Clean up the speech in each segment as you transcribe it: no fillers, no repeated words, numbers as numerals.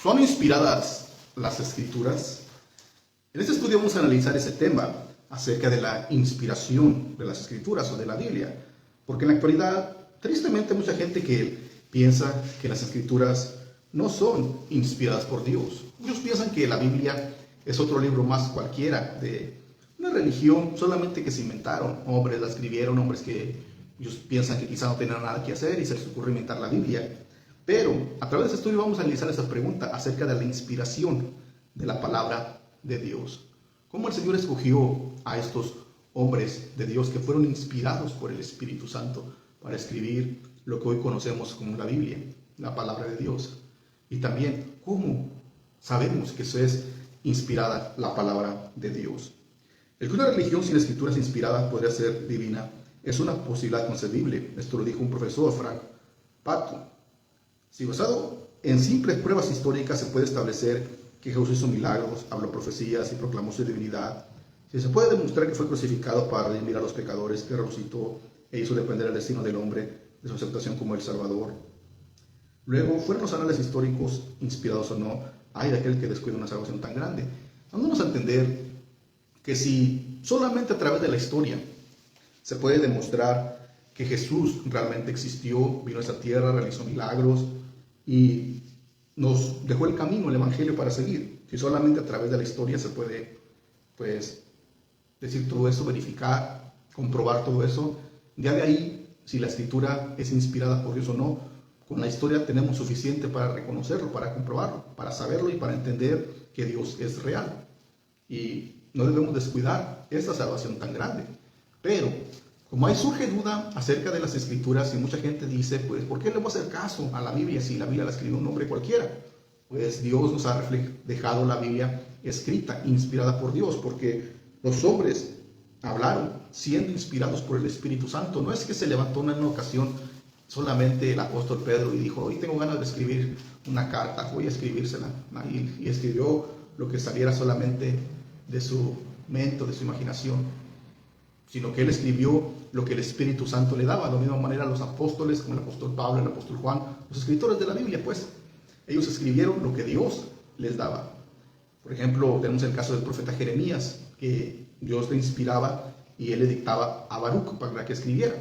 ¿Son inspiradas las escrituras? En este estudio vamos a analizar ese tema acerca de la inspiración de las escrituras o de la Biblia, porque en la actualidad, tristemente, hay mucha gente que piensa que las escrituras no son inspiradas por Dios. Muchos piensan que la Biblia es otro libro más cualquiera de una religión solamente que se inventaron. Hombres la escribieron, hombres que ellos piensan que quizá no tenían nada que hacer y se les ocurre inventar la Biblia. Pero a través de este estudio vamos a analizar esta pregunta acerca de la inspiración de la palabra de Dios. ¿Cómo el Señor escogió a estos hombres de Dios que fueron inspirados por el Espíritu Santo para escribir lo que hoy conocemos como la Biblia, la palabra de Dios? Y también, ¿cómo sabemos que eso es inspirada la palabra de Dios? El que una religión sin escrituras inspiradas podría ser divina es una posibilidad concebible. Esto lo dijo un profesor, Frank Patton. Si basado en simples pruebas históricas se puede establecer que Jesús hizo milagros, habló profecías y proclamó su divinidad, si se puede demostrar que fue crucificado para redimir a los pecadores, que resucitó e hizo depender el destino del hombre de su aceptación como el Salvador. Luego, fueron los anales históricos inspirados o no, hay de aquel que descuida una salvación tan grande. Vamos a entender que si solamente a través de la historia se puede demostrar que Jesús realmente existió, vino a esta tierra, realizó milagros y nos dejó el camino, el evangelio para seguir. Si solamente a través de la historia se puede, decir todo eso, verificar, comprobar todo eso, ya de ahí, si la escritura es inspirada por Dios o no, con la historia tenemos suficiente para reconocerlo, para comprobarlo, para saberlo y para entender que Dios es real. Y no debemos descuidar esta salvación tan grande. Pero como ahí surge duda acerca de las escrituras y mucha gente dice, pues, ¿por qué le voy a hacer caso a la Biblia si la Biblia la escribió un hombre cualquiera? Pues Dios nos ha dejado la Biblia escrita, inspirada por Dios, porque los hombres hablaron siendo inspirados por el Espíritu Santo. No es que se levantó en una ocasión solamente el apóstol Pedro y dijo, hoy tengo ganas de escribir una carta, voy a escribírsela. Y escribió lo que saliera solamente de su mente, de su imaginación, sino que él escribió lo que el Espíritu Santo le daba. De la misma manera los apóstoles, como el apóstol Pablo, el apóstol Juan, los escritores de la Biblia, pues, ellos escribieron lo que Dios les daba. Por ejemplo, tenemos el caso del profeta Jeremías, que Dios le inspiraba y él le dictaba a Baruch para que escribiera.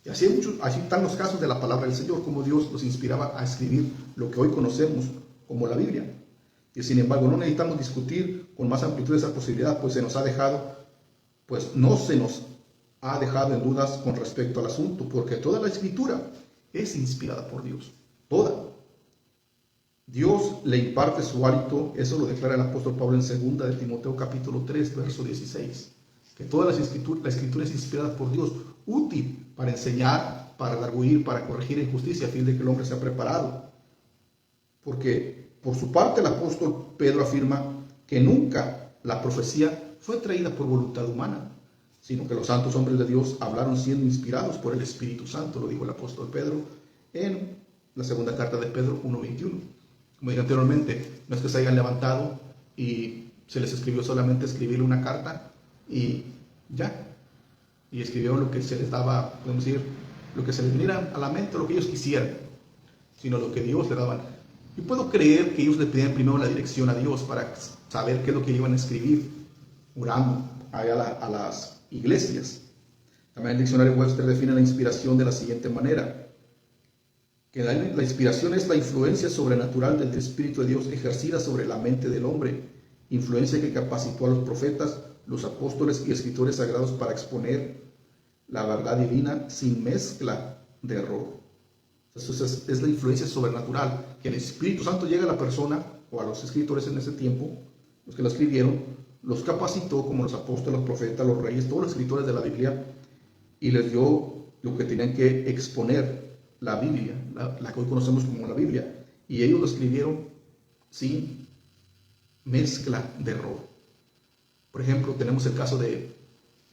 Y así están los casos de la palabra del Señor, como Dios los inspiraba a escribir lo que hoy conocemos como la Biblia. Y sin embargo, no necesitamos discutir con más amplitud esa posibilidad, pues no se nos ha dejado en dudas con respecto al asunto, porque toda la escritura es inspirada por Dios, toda. Dios le imparte su hálito, eso lo declara el apóstol Pablo en 2 de Timoteo capítulo 3, verso 16, que toda la escritura es inspirada por Dios, útil para enseñar, para redarguir, para corregir en justicia, a fin de que el hombre sea preparado. Porque por su parte el apóstol Pedro afirma que nunca la profecía fue traída por voluntad humana, sino que los santos hombres de Dios hablaron siendo inspirados por el Espíritu Santo, lo dijo el apóstol Pedro en la segunda carta de Pedro 1:21. Como dije anteriormente, no es que se hayan levantado y se les escribió solamente escribirle una carta y ya, y escribieron lo que se les daba, podemos decir, lo que se les viniera a la mente, lo que ellos quisieran, sino lo que Dios le daba. Y puedo creer que ellos le pedían primero la dirección a Dios para saber qué es lo que iban a escribir, orando a las iglesias. También el diccionario Webster define la inspiración de la siguiente manera, que la inspiración es la influencia sobrenatural del Espíritu de Dios ejercida sobre la mente del hombre, influencia que capacitó a los profetas, los apóstoles y escritores sagrados para exponer la verdad divina sin mezcla de error. Entonces es la influencia sobrenatural, que el Espíritu Santo llega a la persona o a los escritores en ese tiempo, los que la escribieron, los capacitó como los apóstoles, los profetas, los reyes, todos los escritores de la Biblia, y les dio lo que tenían que exponer, la Biblia, la que hoy conocemos como la Biblia, y ellos lo escribieron sin mezcla de error. Por ejemplo, tenemos el caso de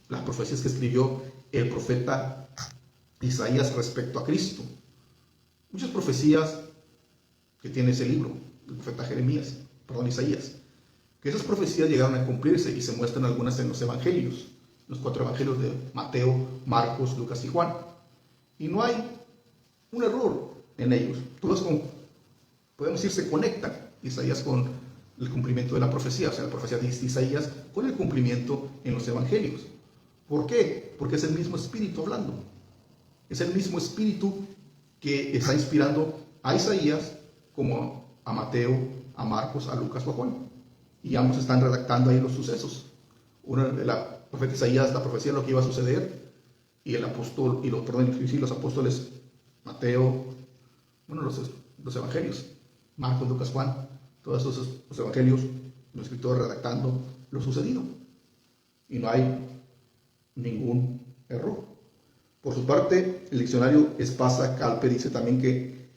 las profecías que escribió el profeta Isaías respecto a Cristo. Muchas profecías que tiene ese libro, el profeta Isaías, que esas profecías llegaron a cumplirse y se muestran algunas en los evangelios, los 4 evangelios de Mateo, Marcos, Lucas y Juan. Y no hay un error en ellos. Todos, podemos decir, se conectan. Isaías con el cumplimiento de la profecía, o sea, la profecía de Isaías con el cumplimiento en los evangelios. ¿Por qué? Porque es el mismo espíritu hablando. Es el mismo espíritu que está inspirando a Isaías como a Mateo, a Marcos, a Lucas o a Juan. Y ambos están redactando ahí los sucesos. La profeta Isaías, la profecía de lo que iba a suceder, y el apóstol, los apóstoles Mateo, los evangelios, Marcos, Lucas, Juan, todos esos los evangelios, los escritores redactando lo sucedido. Y no hay ningún error. Por su parte, el diccionario Espasa Calpe dice también que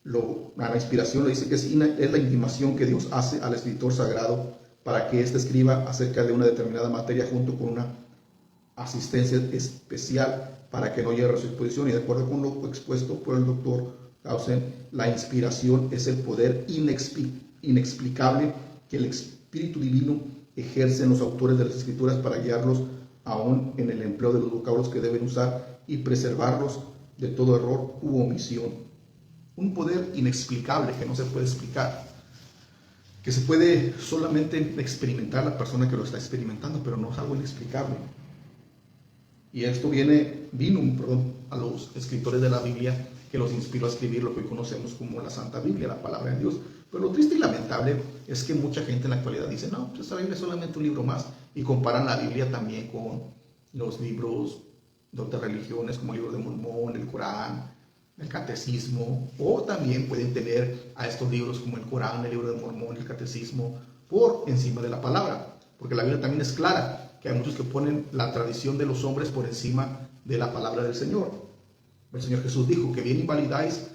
la inspiración, lo dice que es la intimación que Dios hace al escritor sagrado para que éste escriba acerca de una determinada materia junto con una asistencia especial para que no llegue a su exposición. Y de acuerdo con lo expuesto por el doctor Clausen, la inspiración es el poder inexplicable que el Espíritu Divino ejerce en los autores de las Escrituras para guiarlos aún en el empleo de los vocablos que deben usar y preservarlos de todo error u omisión. Un poder inexplicable que no se puede explicar, que se puede solamente experimentar la persona que lo está experimentando, pero no es algo inexplicable. Y esto vino a los escritores de la Biblia, que los inspiró a escribir lo que hoy conocemos como la Santa Biblia, la palabra de Dios. Pero lo triste y lamentable es que mucha gente en la actualidad dice, no, pues esta Biblia es solamente un libro más, y comparan la Biblia también con los libros de otras religiones como el libro de Mormón, el Corán, el Catecismo, o también pueden tener a estos libros como el Corán, el libro de Mormón, el Catecismo, por encima de la palabra, porque la Biblia también es clara, que hay muchos que ponen la tradición de los hombres por encima de la palabra del Señor. El Señor Jesús dijo que bien invalidáis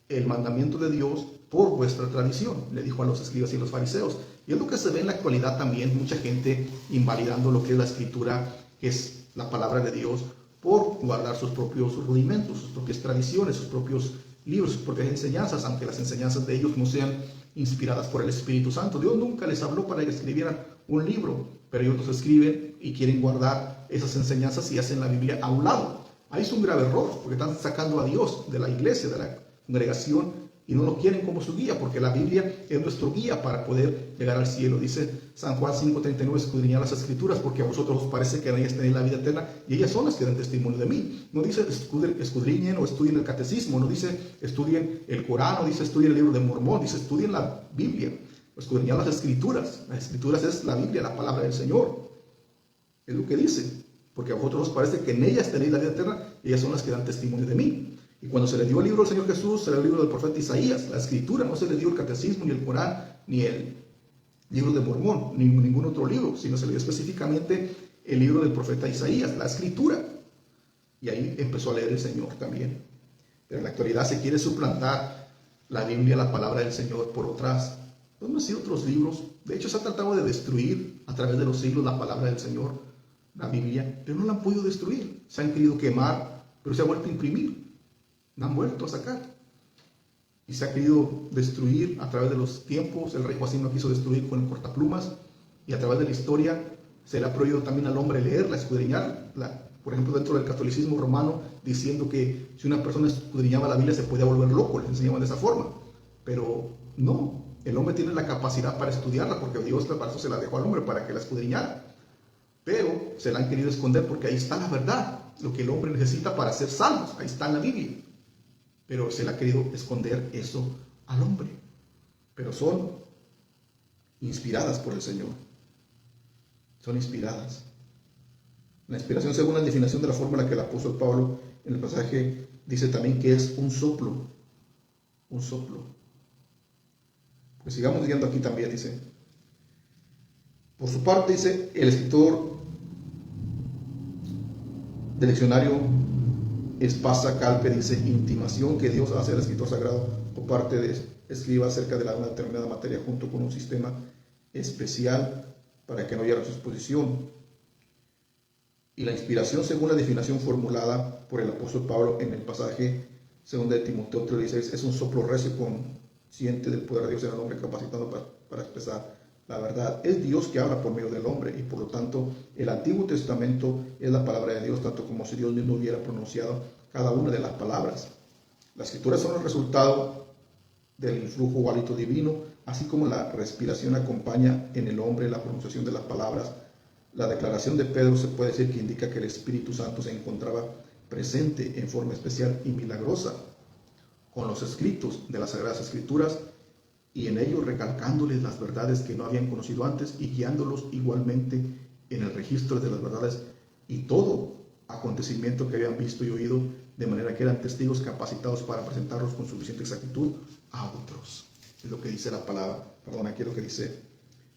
el mandamiento de Dios por vuestra tradición, le dijo a los escribas y los fariseos. Y es lo que se ve en la actualidad también, mucha gente invalidando lo que es la escritura, que es la palabra de Dios, por guardar sus propios rudimentos, sus propias tradiciones, sus propios libros, sus propias enseñanzas, aunque las enseñanzas de ellos no sean inspiradas por el Espíritu Santo. Dios nunca les habló para que escribieran un libro, pero ellos los escriben y quieren guardar esas enseñanzas y hacen la Biblia a un lado. Ahí es un grave error, porque están sacando a Dios de la iglesia, de la congregación, y no lo quieren como su guía, porque la Biblia es nuestro guía para poder llegar al cielo. Dice San Juan 5:39, escudriñad las Escrituras, porque a vosotros os parece que en ellas tenéis la vida eterna, y ellas son las que dan testimonio de mí. No dice escudriñen o estudien el catecismo, no dice estudien el Corán, no dice estudien el libro de Mormón, dice estudien la Biblia, escudriñad las Escrituras. Las Escrituras es la Biblia, la palabra del Señor. Es lo que dice, porque a vosotros os parece que en ellas tenéis la vida eterna, y ellas son las que dan testimonio de mí. Y cuando se le dio el libro al Señor Jesús, se le dio el libro del profeta Isaías, la escritura, no se le dio el catecismo, ni el Corán, ni el libro de Mormón, ni ningún otro libro, sino se le dio específicamente el libro del profeta Isaías, la escritura. Y ahí empezó a leer el Señor también. Pero en la actualidad se quiere suplantar la Biblia, la palabra del Señor, por otras, pues no sé, otros libros. De hecho, se ha tratado de destruir a través de los siglos la palabra del Señor, la Biblia, pero no la han podido destruir. Se han querido quemar, pero se ha vuelto a imprimir. La han vuelto a sacar. Y se ha querido destruir a través de los tiempos. El rey Joacim lo quiso destruir con el cortaplumas. Y a través de la historia se le ha prohibido también al hombre leerla, escudriñarla. Por ejemplo, dentro del catolicismo romano, diciendo que si una persona escudriñaba la Biblia se podía volver loco, les enseñaban de esa forma. Pero no, el hombre tiene la capacidad para estudiarla, porque Dios para eso se la dejó al hombre, para que la escudriñara. Pero se la han querido esconder porque ahí está la verdad, lo que el hombre necesita para ser salvos, ahí está en la Biblia. Pero se le ha querido esconder eso al hombre. Pero son inspiradas por el Señor. Son inspiradas. La inspiración, según la definición de la fórmula que el apóstol Pablo en el pasaje dice también que es un soplo. Un soplo. Pues sigamos leyendo aquí también, dice. Por su parte, dice el escritor del diccionario Espasa Calpe, dice intimación que Dios hace al escritor sagrado por parte de escriba acerca de una determinada materia junto con un sistema especial para que no haya su exposición. Y la inspiración, según la definición formulada por el apóstol Pablo en el pasaje 2 de Timoteo 3:16, es un soplo recio consciente del poder de Dios en el hombre, capacitando para expresar la verdad. Es Dios que habla por medio del hombre, y por lo tanto el Antiguo Testamento es la palabra de Dios, tanto como si Dios mismo hubiera pronunciado cada una de las palabras. Las escrituras son el resultado del influjo o hálito divino Así como la respiración acompaña en el hombre la pronunciación de las palabras, la declaración de Pedro se puede decir que indica que el Espíritu Santo se encontraba presente en forma especial y milagrosa con los escritos de las Sagradas Escrituras y en ellos recalcándoles las verdades que no habían conocido antes y guiándolos igualmente en el registro de las verdades y todo acontecimiento que habían visto y oído, de manera que eran testigos capacitados para presentarlos con suficiente exactitud a otros. Es lo que dice la palabra, aquí es lo que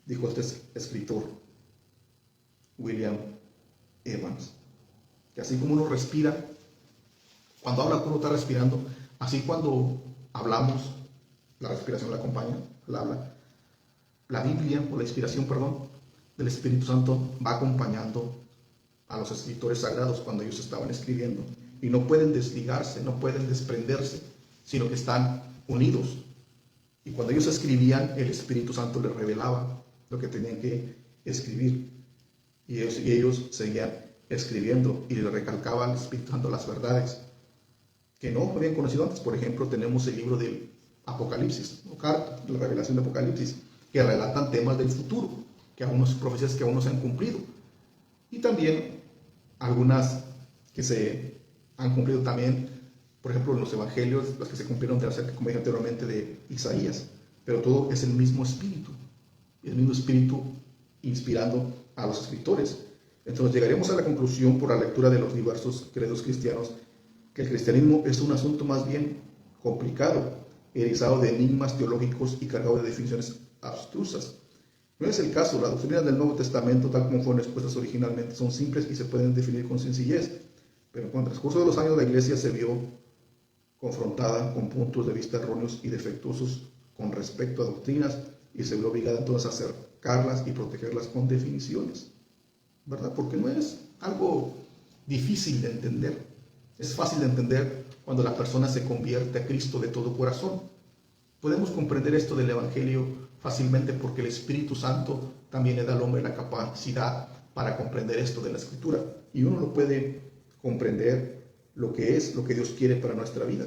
dijo este escritor, William Evans, que así como uno respira, cuando habla uno está respirando, así cuando hablamos, la respiración la acompaña, la habla. La Biblia, o la inspiración, del Espíritu Santo va acompañando a los escritores sagrados cuando ellos estaban escribiendo. Y no pueden desligarse, no pueden desprenderse, sino que están unidos. Y cuando ellos escribían, el Espíritu Santo les revelaba lo que tenían que escribir. Y ellos seguían escribiendo y les recalcaba al Espíritu Santo las verdades que no habían conocido antes. Por ejemplo, tenemos el libro del Apocalipsis, o carta, la revelación de Apocalipsis, que relatan temas del futuro, profecías que aún no se han cumplido. Y también algunas que se han cumplido también, por ejemplo, en los evangelios, las que se cumplieron de acerca, como dije anteriormente, de Isaías. Pero todo es el mismo espíritu inspirando a los escritores. Entonces llegaremos a la conclusión por la lectura de los diversos credos cristianos que el cristianismo es un asunto más bien complicado, erizado de enigmas teológicos y cargado de definiciones abstrusas. No es el caso. Las doctrinas del Nuevo Testamento, tal como fueron expuestas originalmente, son simples y se pueden definir con sencillez, pero con el transcurso de los años la Iglesia se vio confrontada con puntos de vista erróneos y defectuosos con respecto a doctrinas y se vio obligada entonces a acercarlas y protegerlas con definiciones, ¿verdad? Porque no es algo difícil de entender. Es fácil de entender cuando la persona se convierte a Cristo de todo corazón. Podemos comprender esto del Evangelio fácilmente porque el Espíritu Santo también le da al hombre la capacidad para comprender esto de la Escritura. Y uno lo puede comprender lo que es, lo que Dios quiere para nuestra vida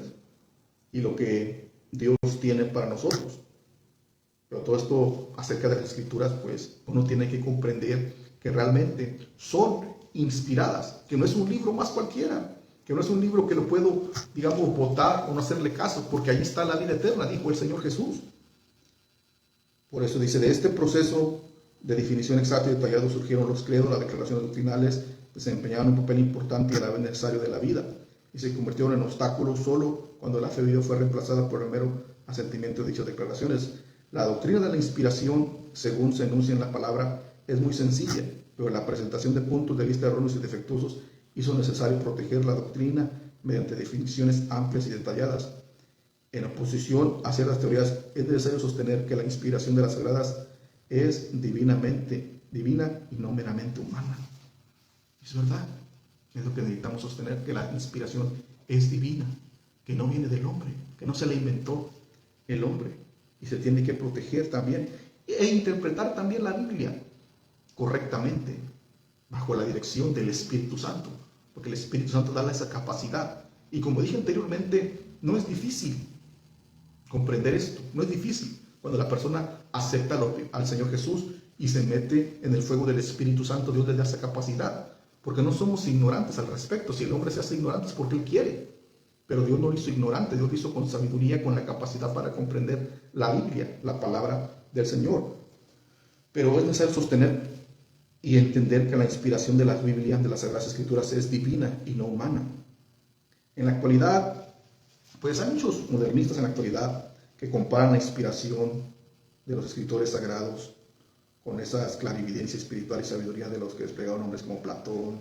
y lo que Dios tiene para nosotros. Pero todo esto acerca de las Escrituras, pues uno tiene que comprender que realmente son inspiradas, que no es un libro más cualquiera, que no es un libro que lo puedo, botar o no hacerle caso, porque ahí está la vida eterna, dijo el Señor Jesús. Por eso dice, de este proceso de definición exacta y detallado surgieron los credos, las declaraciones doctrinales, desempeñaban un papel importante y a la vez necesario de la vida, y se convirtieron en obstáculos solo cuando la fe de Dios fue reemplazada por el mero asentimiento de dichas declaraciones. La doctrina de la inspiración, según se enuncia en la palabra, es muy sencilla, pero la presentación de puntos de vista erróneos y defectuosos hizo necesario proteger la doctrina mediante definiciones amplias y detalladas. En oposición a ciertas teorías, es necesario sostener que la inspiración de las Sagradas es divina y no meramente humana. Es verdad, es lo que necesitamos sostener, que la inspiración es divina, que no viene del hombre, que no se la inventó el hombre, y se tiene que proteger también e interpretar también la Biblia correctamente, bajo la dirección del Espíritu Santo, porque el Espíritu Santo da esa capacidad. Y como dije anteriormente, no es difícil comprender esto, no es difícil cuando la persona acepta al Señor Jesús y se mete en el fuego del Espíritu Santo. Dios le da esa capacidad, porque no somos ignorantes al respecto. Si el hombre se hace ignorante es porque él quiere, pero Dios no lo hizo ignorante, Dios lo hizo con sabiduría, con la capacidad para comprender la Biblia, la palabra del Señor. Pero es necesario sostener y entender que la inspiración de la Biblia, de las Sagradas Escrituras, es divina y no humana. En la actualidad, pues hay muchos modernistas en la actualidad que comparan la inspiración de los escritores sagrados con esas clarividencia espiritual y sabiduría de los que desplegaron hombres como Platón,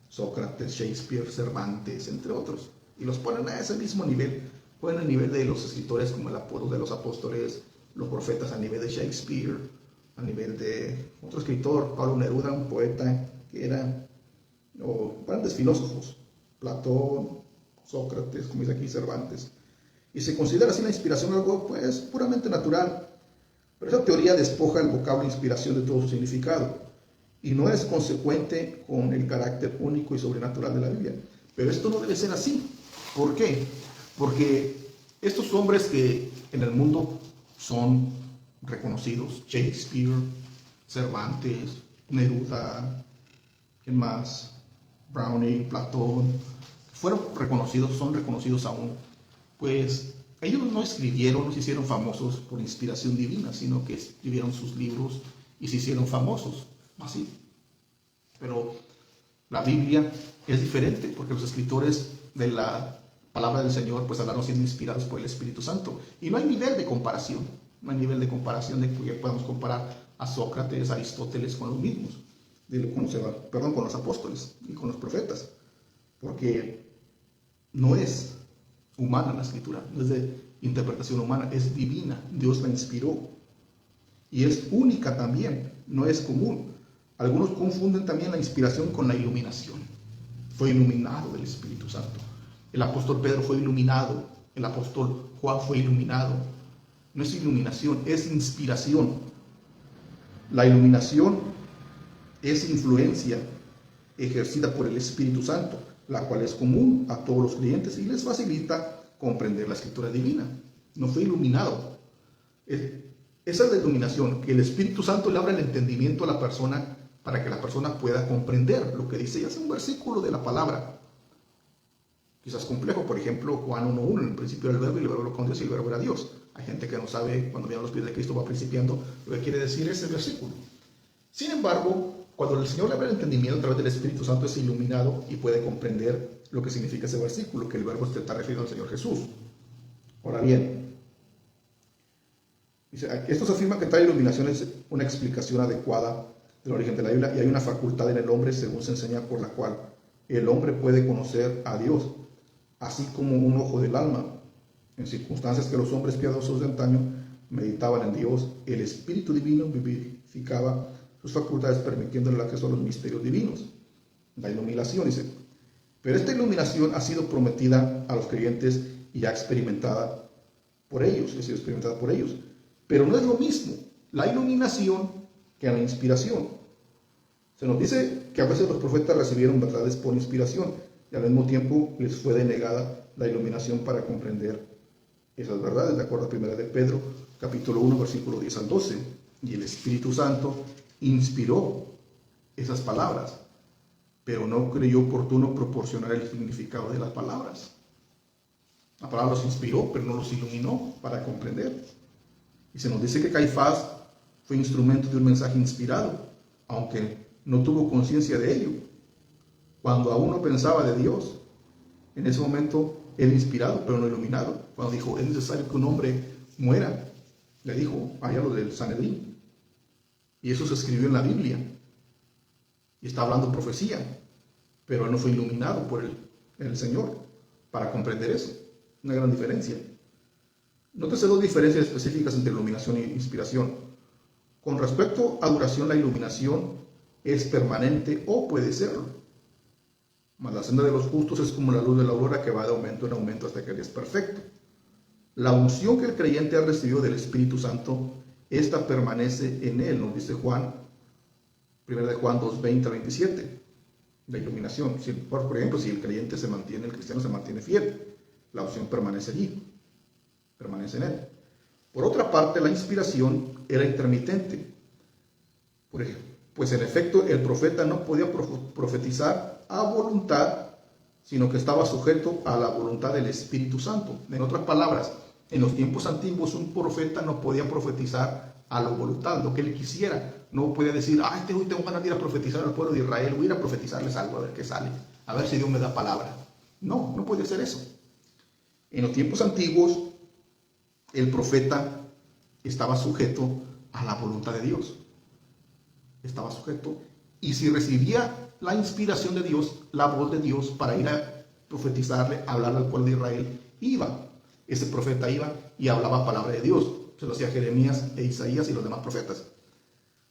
Sócrates, Shakespeare, Cervantes, entre otros. Y los ponen a ese mismo nivel, ponen el nivel de los escritores como el Apolo de los apóstoles, los profetas a nivel de Shakespeare, a nivel de otro escritor, Pablo Neruda, un poeta que era, o grandes filósofos, Platón, Sócrates, como dice aquí, Cervantes. Y se considera así la inspiración algo pues puramente natural. Pero esa teoría despoja el vocablo inspiración de todo su significado y no es consecuente con el carácter único y sobrenatural de la Biblia. Pero esto no debe ser así. ¿Por qué? Porque estos hombres que en el mundo son reconocidos: Shakespeare, Cervantes, Neruda, ¿quién más? Browning, Platón. Fueron reconocidos, son reconocidos aún. Pues ellos no escribieron, no se hicieron famosos por inspiración divina, sino que escribieron sus libros y se hicieron famosos, así. Pero la Biblia es diferente, porque los escritores de la palabra del Señor pues hablaron siendo inspirados por el Espíritu Santo. Y no hay nivel de comparación, no hay nivel de comparación de que podamos comparar a Sócrates, a Aristóteles con los mismos, con los apóstoles y con los profetas, porque no es humana la escritura, no es de interpretación humana, es divina. Dios la inspiró y es única también, no es común. Algunos confunden también la inspiración con la iluminación. Fue iluminado del Espíritu Santo. El apóstol Pedro fue iluminado, el apóstol Juan fue iluminado. No es iluminación, es inspiración. La iluminación es influencia ejercida por el Espíritu Santo, la cual es común a todos los creyentes y les facilita comprender la escritura divina. No fue iluminado. Esa es la iluminación, que el Espíritu Santo le abre el entendimiento a la persona para que la persona pueda comprender lo que dice. Ya es un versículo de la palabra, quizás complejo, por ejemplo, Juan 1:1, en el principio era el verbo y el verbo era con Dios y el verbo era Dios. Hay gente que no sabe, cuando viene a los pies de Cristo va principiando, lo que quiere decir ese versículo. Sin embargo, cuando el Señor le abre el entendimiento a través del Espíritu Santo, es iluminado y puede comprender lo que significa ese versículo, que el verbo está referido al Señor Jesús. Ahora bien, esto se afirma que tal iluminación es una explicación adecuada del origen de la Biblia, y hay una facultad en el hombre, según se enseña, por la cual el hombre puede conocer a Dios, así como un ojo del alma. En circunstancias que los hombres piadosos de antaño meditaban en Dios, el Espíritu Divino vivificaba sus facultades, permitiéndole el acceso a los misterios divinos. La iluminación, dice. Pero esta iluminación ha sido prometida a los creyentes y ya experimentada por ellos, Pero no es lo mismo la iluminación que la inspiración. Se nos dice que a veces los profetas recibieron verdades por inspiración y al mismo tiempo les fue denegada la iluminación para comprender esas verdades, de acuerdo a 1 de Pedro, capítulo 1, versículo 10 al 12. Y el Espíritu Santo inspiró esas palabras, pero no creyó oportuno proporcionar el significado de las palabras. La palabra los inspiró, pero no los iluminó para comprender. Y se nos dice que Caifás fue instrumento de un mensaje inspirado, aunque no tuvo conciencia de ello. Cuando aún no pensaba de Dios, en ese momento él inspirado, pero no iluminado. Cuando dijo, es necesario que un hombre muera, le dijo allá lo del Sanedrín. Y eso se escribió en la Biblia. Y está hablando profecía, pero él no fue iluminado por el Señor para comprender eso. Una gran diferencia. Nótese dos diferencias específicas entre iluminación e inspiración. Con respecto a duración, la iluminación es permanente o puede serlo. Mas la senda de los justos es como la luz de la aurora, que va de aumento en aumento hasta que el día es perfecto. La unción que el creyente ha recibido del Espíritu Santo, esta permanece en él, nos dice Juan, 1 de Juan 2:20 a 27. La iluminación, por ejemplo, si el creyente se mantiene, el cristiano se mantiene fiel, la unción permanece allí, permanece en él. Por otra parte, la inspiración era intermitente. Pues en efecto, el profeta no podía profetizar a voluntad, sino que estaba sujeto a la voluntad del Espíritu Santo. En otras palabras, en los tiempos antiguos un profeta no podía profetizar a la voluntad, lo que él quisiera. No podía decir, hoy tengo ganas de ir a profetizar al pueblo de Israel, voy a ir a profetizarles algo, a ver qué sale, a ver si Dios me da palabra. No puede ser eso. En los tiempos antiguos, el profeta estaba sujeto a la voluntad de Dios. Estaba sujeto. Y si recibía la inspiración de Dios, la voz de Dios para ir a profetizarle, a hablar al pueblo de Israel, iba. Ese profeta iba y hablaba palabra de Dios. Se lo hacía Jeremías e Isaías y los demás profetas.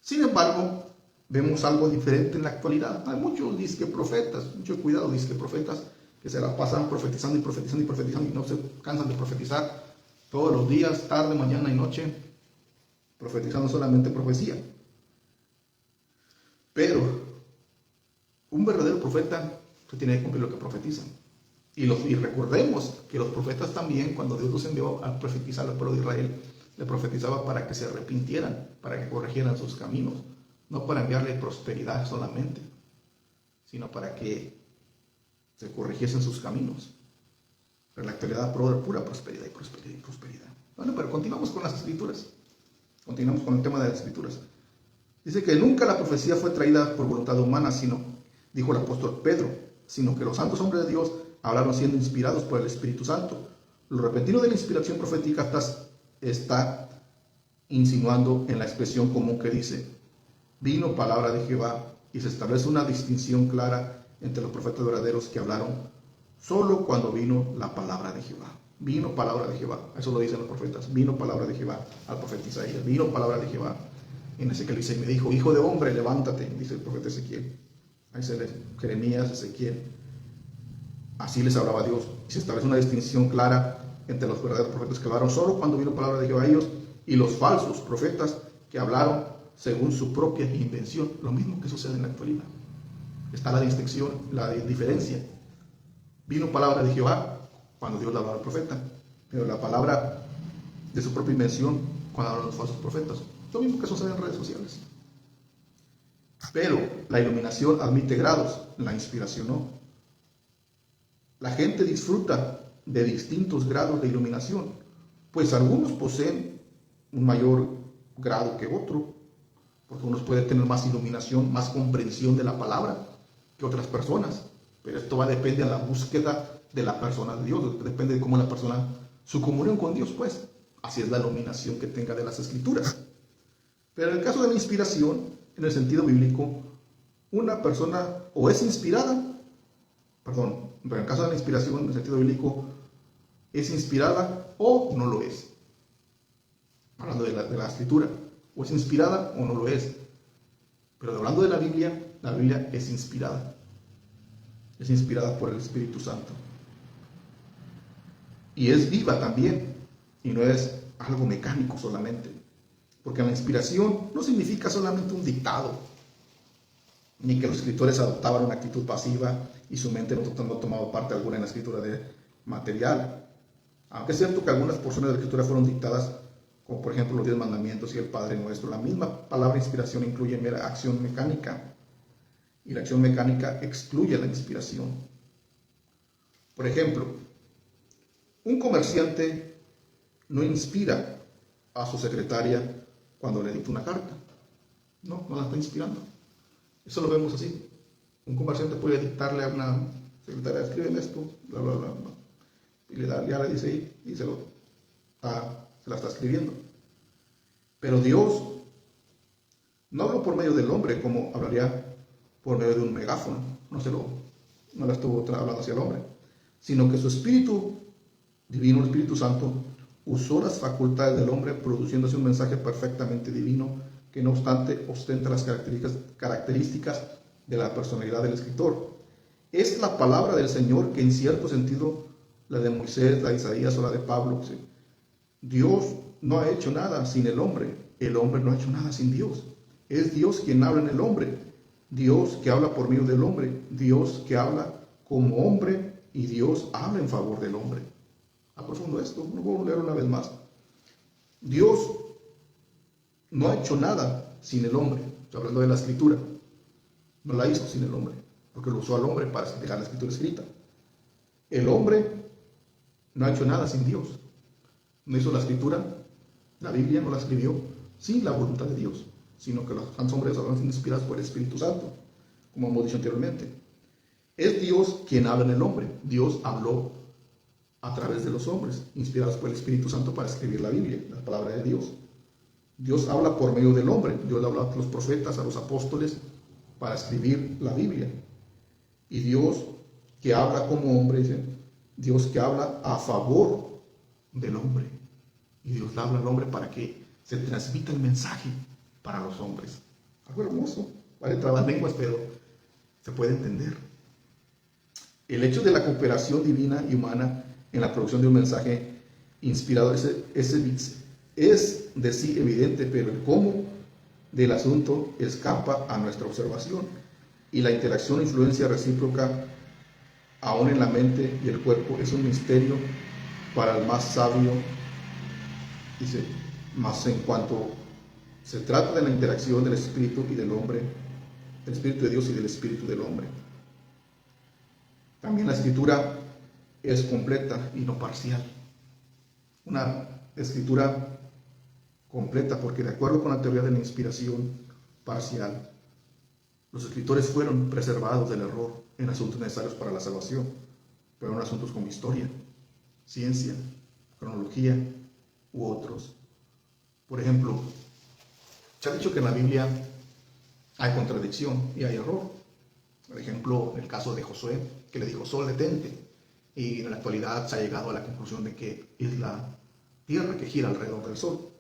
Sin embargo, vemos algo diferente en la actualidad. Hay muchos disque profetas, mucho cuidado, disque profetas, que se la pasan profetizando y profetizando y profetizando y no se cansan de profetizar todos los días, tarde, mañana y noche, profetizando solamente profecía. Pero un verdadero profeta se tiene que cumplir lo que profetizan. Y recordemos que los profetas también, cuando Dios los envió a profetizar al pueblo de Israel, le profetizaba para que se arrepintieran, para que corrigieran sus caminos, no para enviarle prosperidad solamente, sino para que se corrigiesen sus caminos. Pero en la actualidad pura prosperidad y prosperidad y prosperidad. Bueno, pero continuamos con las escrituras. Continuamos con el tema de las escrituras. Dice que nunca la profecía fue traída por voluntad humana, sino, dijo el apóstol Pedro, sino que los santos hombres de Dios hablaron siendo inspirados por el Espíritu Santo. Lo repentino de la inspiración profética está insinuando en la expresión común que dice, vino palabra de Jehová, y se establece una distinción clara entre los profetas verdaderos que hablaron solo cuando vino la palabra de Jehová. Vino palabra de Jehová, eso lo dicen los profetas, vino palabra de Jehová al profeta Isaías, vino palabra de Jehová. En Ezequiel dice, me dijo, hijo de hombre, levántate, dice el profeta Ezequiel. Ahí se lee Jeremías, Ezequiel. Así les hablaba Dios. Y se establece una distinción clara entre los verdaderos profetas que hablaron solo cuando vino palabra de Jehová a ellos y los falsos profetas que hablaron según su propia invención. Lo mismo que sucede en la actualidad. Está la distinción, la diferencia. Vino palabra de Jehová cuando Dios le hablaba al profeta, pero la palabra de su propia invención cuando hablan los falsos profetas. Lo mismo que sucede en redes sociales. Pero la iluminación admite grados, la inspiración no. La gente disfruta de distintos grados de iluminación, pues algunos poseen un mayor grado que otro, porque unos pueden tener más iluminación, más comprensión de la palabra que otras personas, pero esto depende de la búsqueda de la persona de Dios, depende de cómo la persona, su comunión con Dios, pues, así es la iluminación que tenga de las Escrituras. Pero en el caso de la inspiración, en el sentido bíblico, una persona o es inspirada, pero en el caso de la inspiración, en el sentido bíblico, es inspirada o no lo es. Hablando de la Escritura, o es inspirada o no lo es. Pero hablando de la Biblia es inspirada. Es inspirada por el Espíritu Santo. Y es viva también, y no es algo mecánico solamente. Porque la inspiración no significa solamente un dictado, ni que los escritores adoptaban una actitud pasiva y su mente no tomaba parte alguna en la escritura de material. Aunque es cierto que algunas porciones de la escritura fueron dictadas, como por ejemplo los 10 mandamientos y el Padre Nuestro, la misma palabra inspiración incluye mera acción mecánica, y la acción mecánica excluye la inspiración. Por ejemplo, un comerciante no inspira a su secretaria cuando le dicta una carta. No la está inspirando. Eso lo vemos así. Un comerciante puede dictarle a una secretaria, escríbeme esto, bla, bla, bla, bla. Y ya le dice ahí, y se la está escribiendo. Pero Dios no habló por medio del hombre como hablaría por medio de un megáfono. No la estuvo hablando hacia el hombre, sino que su Espíritu Divino, el Espíritu Santo, usó las facultades del hombre produciéndose un mensaje perfectamente divino que no obstante ostenta las características de la personalidad del escritor. Es la palabra del Señor que en cierto sentido la de Moisés, la de Isaías o la de Pablo. ¿Sí? Dios no ha hecho nada sin el hombre no ha hecho nada sin Dios. Es Dios quien habla en el hombre, Dios que habla por medio del hombre, Dios que habla como hombre y Dios habla en favor del hombre. A profundo esto, no voy a leer una vez más. Dios no ha hecho nada sin el hombre. Estoy hablando de la escritura. No la hizo sin el hombre, porque lo usó al hombre para dejar la escritura escrita. El hombre no ha hecho nada sin Dios. No hizo la escritura, la Biblia no la escribió sin la voluntad de Dios, sino que los santos hombres hablan inspirados por el Espíritu Santo, como hemos dicho anteriormente. Es Dios quien habla en el hombre. Dios habló a través de los hombres, inspirados por el Espíritu Santo para escribir la Biblia, la palabra de Dios. Dios habla por medio del hombre. Dios le habla a los profetas, a los apóstoles, para escribir la Biblia. Y Dios que habla como hombre, dice, Dios que habla a favor del hombre. Y Dios le habla al hombre para que se transmita el mensaje para los hombres. Algo hermoso. Vale trabalenguas, pero se puede entender. El hecho de la cooperación divina y humana en la producción de un mensaje inspirado es de sí evidente, pero el cómo del asunto escapa a nuestra observación, y la interacción e influencia recíproca aún en la mente y el cuerpo es un misterio para el más sabio. Dice, Mas en cuanto se trata de la interacción del espíritu y del hombre, del espíritu de Dios y del espíritu del hombre, también la escritura es completa y no parcial. Una escritura completa, porque de acuerdo con la teoría de la inspiración parcial, los escritores fueron preservados del error en asuntos necesarios para la salvación, pero en asuntos como historia, ciencia, cronología u otros. Por ejemplo, se ha dicho que en la Biblia hay contradicción y hay error. Por ejemplo, en el caso de Josué, que le dijo, sol detente. Y en la actualidad se ha llegado a la conclusión de que es la tierra que gira alrededor del sol.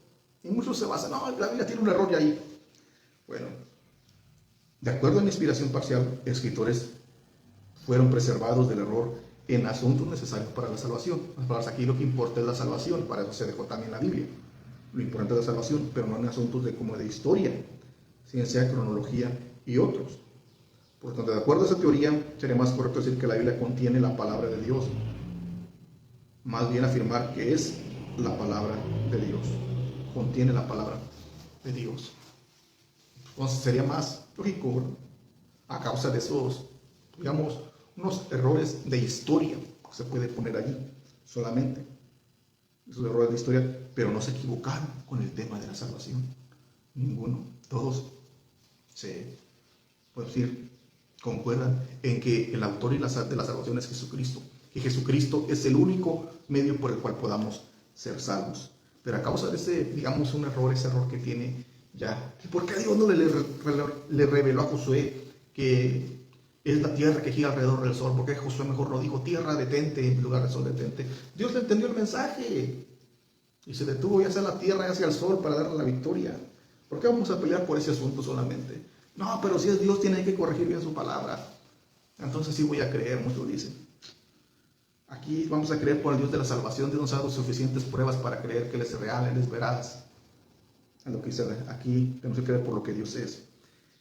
Y muchos se basan, no, la Biblia tiene un error de ahí. Bueno, de acuerdo a la inspiración parcial, escritores fueron preservados del error en asuntos necesarios para la salvación. Aquí lo que importa es la salvación, para eso se dejó también la Biblia. Lo importante es la salvación, pero no en asuntos como de historia, ciencia, cronología y otros. Por lo tanto, de acuerdo a esa teoría, sería más correcto decir que la Biblia contiene la palabra de Dios. Más bien afirmar que es la palabra de Dios. Contiene la palabra de Dios. Entonces sería más lógico, ¿no? A causa de esos, digamos, unos errores de historia que se puede poner allí solamente. Esos errores de historia, pero no se equivocaron con el tema de la salvación. Ninguno. Todos se, puedo decir, concuerdan en que el autor de la salvación es Jesucristo, que Jesucristo es el único medio por el cual podamos ser salvos. Pero a causa de ese, digamos, ese error que tiene ya, ¿por qué Dios no le reveló a Josué que es la tierra que gira alrededor del sol? ¿Por qué Josué mejor no dijo tierra detente en lugar de sol detente? Dios le entendió el mensaje y se detuvo ya hacia la tierra y hacia el sol para darle la victoria. ¿Por qué vamos a pelear por ese asunto solamente? No, pero si es Dios, tiene que corregir bien su palabra. Entonces sí voy a creer, muchos dicen. Aquí vamos a creer por el Dios de la salvación. Dios nos ha dado suficientes pruebas para creer que Él es real, Él es veraz. En lo que dice aquí, tenemos que creer por lo que Dios es.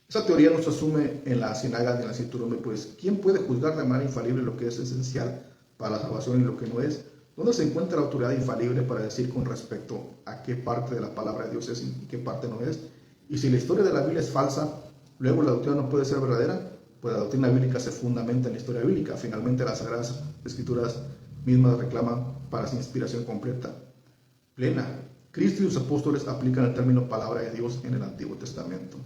Esa teoría nos asume en la sinagoga de la cinturón, pues, ¿quién puede juzgar de manera infalible lo que es esencial para la salvación y lo que no es? ¿Dónde se encuentra la autoridad infalible para decir con respecto a qué parte de la palabra de Dios es y qué parte no es? Y si la historia de la Biblia es falsa, luego la doctrina no puede ser verdadera, pues la doctrina bíblica se fundamenta en la historia bíblica. Finalmente las Sagradas Escrituras mismas reclaman para su inspiración completa, plena. Cristo y los apóstoles aplican el término palabra de Dios en el Antiguo Testamento.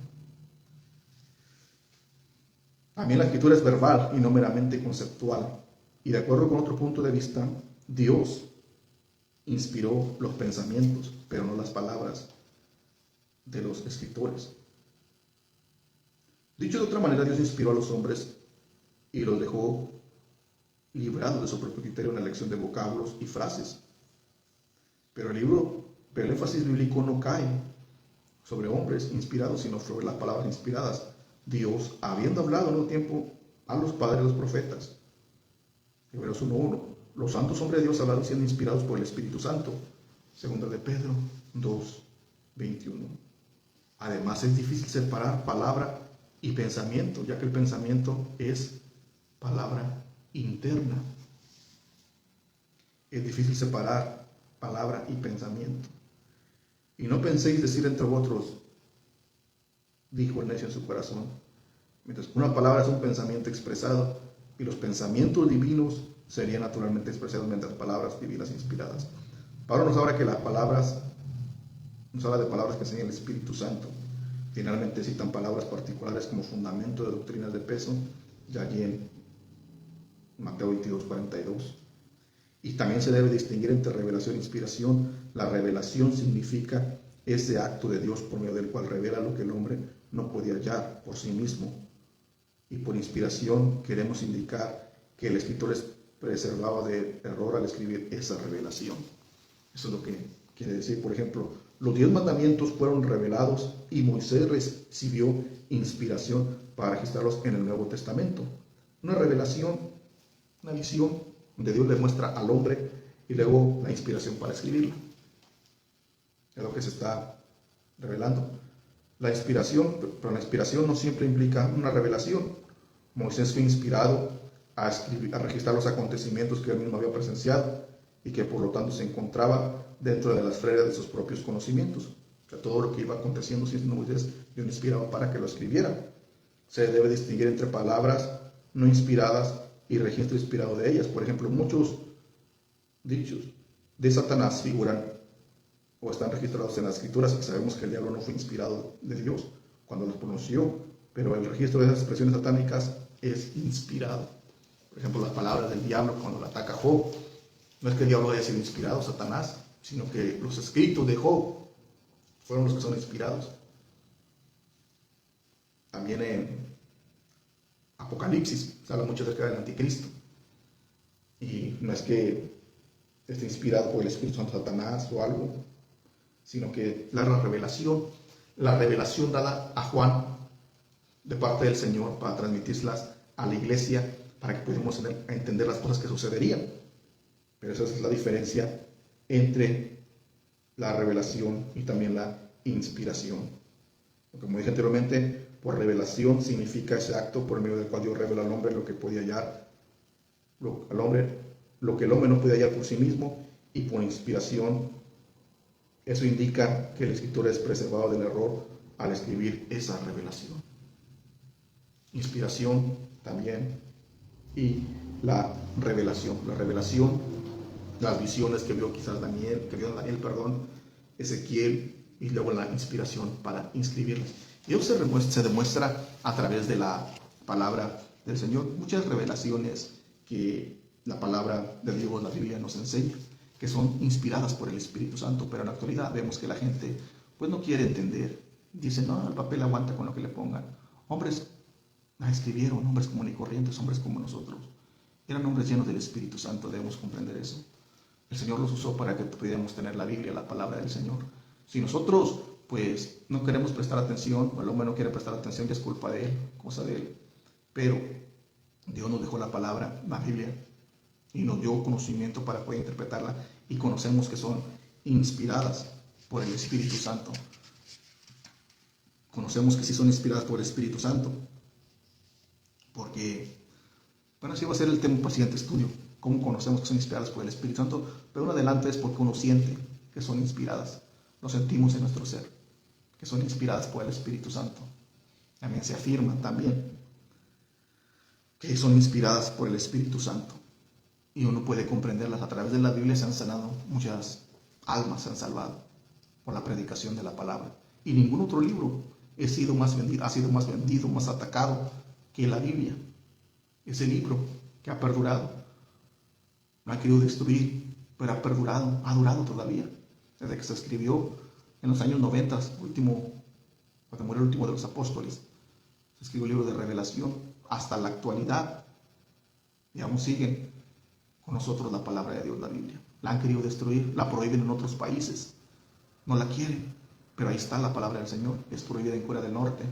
También la escritura es verbal y no meramente conceptual. Y de acuerdo con otro punto de vista, Dios inspiró los pensamientos, pero no las palabras de los escritores. Dicho de otra manera, Dios inspiró a los hombres y los dejó librados de su propio criterio en la elección de vocablos y frases. Pero el énfasis bíblico no cae sobre hombres inspirados, sino sobre las palabras inspiradas. Dios, habiendo hablado en un tiempo a los padres de los profetas. Hebreos 1:1. Los santos hombres de Dios hablaron siendo inspirados por el Espíritu Santo. Segunda de Pedro 2:21. Además es difícil separar palabra y pensamiento, ya que el pensamiento es palabra interna. Es difícil separar palabra y pensamiento. Y no penséis decir entre vosotros, dijo el necio en su corazón. Mientras una palabra es un pensamiento expresado, y los pensamientos divinos serían naturalmente expresados mediante las palabras divinas inspiradas. Pablo nos habla que las palabras, nos habla de palabras que enseña el Espíritu Santo. Finalmente citan palabras particulares como fundamento de doctrinas de peso, ya allí en Mateo 22:42. Y también se debe distinguir entre revelación e inspiración. La revelación significa ese acto de Dios por medio del cual revela lo que el hombre no puede hallar por sí mismo. Y por inspiración queremos indicar que el escritor es preservado de error al escribir esa revelación. Eso es lo que quiere decir. Por ejemplo, los 10 mandamientos fueron revelados y Moisés recibió inspiración para registrarlos en el Nuevo Testamento. Una revelación, una visión donde Dios le muestra al hombre y luego la inspiración para escribirla. Es lo que se está revelando. La inspiración, pero la inspiración no siempre implica una revelación. Moisés fue inspirado a registrar los acontecimientos que él mismo había presenciado y que por lo tanto se encontraba dentro de las esferas de sus propios conocimientos. O sea, todo lo que iba aconteciendo siendo Moisés, Dios inspiraba para que lo escribiera. Se debe distinguir entre palabras no inspiradas y registro inspirado de ellas. Por ejemplo, muchos dichos de Satanás figuran o están registrados en las escrituras, y sabemos que el diablo no fue inspirado de Dios cuando los pronunció, pero el registro de esas expresiones satánicas es inspirado. Por ejemplo, las palabras del diablo cuando lo ataca a Job, no es que el diablo haya sido inspirado, Satanás, sino que los escritos de Job fueron los que son inspirados. También en Apocalipsis se habla mucho acerca del anticristo, y no es que esté inspirado por el Espíritu Santo Satanás o algo, sino que la revelación dada a Juan de parte del Señor para transmitírselas a la iglesia, para que pudiéramos entender las cosas que sucederían. Pero esa es la diferencia entre la revelación y también la inspiración. Como dije anteriormente, por revelación significa ese acto por medio del cual Dios revela al hombre lo que podía hallar, lo que el hombre no podía hallar por sí mismo, y por inspiración, eso indica que el escritor es preservado del error al escribir esa revelación. Inspiración también, y la revelación, las visiones que vio quizás Ezequiel, y luego la inspiración para inscribirlas. Y eso se demuestra a través de la palabra del Señor. Muchas revelaciones que la palabra de Dios, la Biblia, nos enseña, que son inspiradas por el Espíritu Santo, pero en la actualidad vemos que la gente pues no quiere entender. Dicen, no, el papel aguanta con lo que le pongan. Hombres las escribieron, hombres comunes y corrientes, hombres como nosotros. Eran hombres llenos del Espíritu Santo, debemos comprender eso. El Señor los usó para que pudiéramos tener la Biblia, la palabra del Señor. Si nosotros pues no queremos prestar atención, o el hombre no quiere prestar atención, ya es culpa de él, cosa de él. Pero Dios nos dejó la palabra, la Biblia, y nos dio conocimiento para poder interpretarla, y conocemos que son inspiradas por el Espíritu Santo. Conocemos que sí son inspiradas por el Espíritu Santo, porque, bueno, así va a ser el tema para el siguiente estudio, cómo conocemos que son inspiradas por el Espíritu Santo, pero un adelante es porque uno siente que son inspiradas, lo sentimos en nuestro ser, que son inspiradas por el Espíritu Santo. También se afirma también que son inspiradas por el Espíritu Santo, y uno puede comprenderlas. A través de la Biblia se han sanado muchas almas, se han salvado por la predicación de la palabra, y ningún otro libro ha sido más vendido, más atacado que la Biblia. Ese libro que ha perdurado, no ha querido destruir, pero ha perdurado, ha durado todavía, desde que se escribió en los años 90, cuando murió el último de los apóstoles. Se escribió el libro de Revelación hasta la actualidad, y aún siguen con nosotros la palabra de Dios, la Biblia. La han querido destruir, la prohíben en otros países, no la quieren, pero ahí está la palabra del Señor. Es prohibida en Corea del Norte,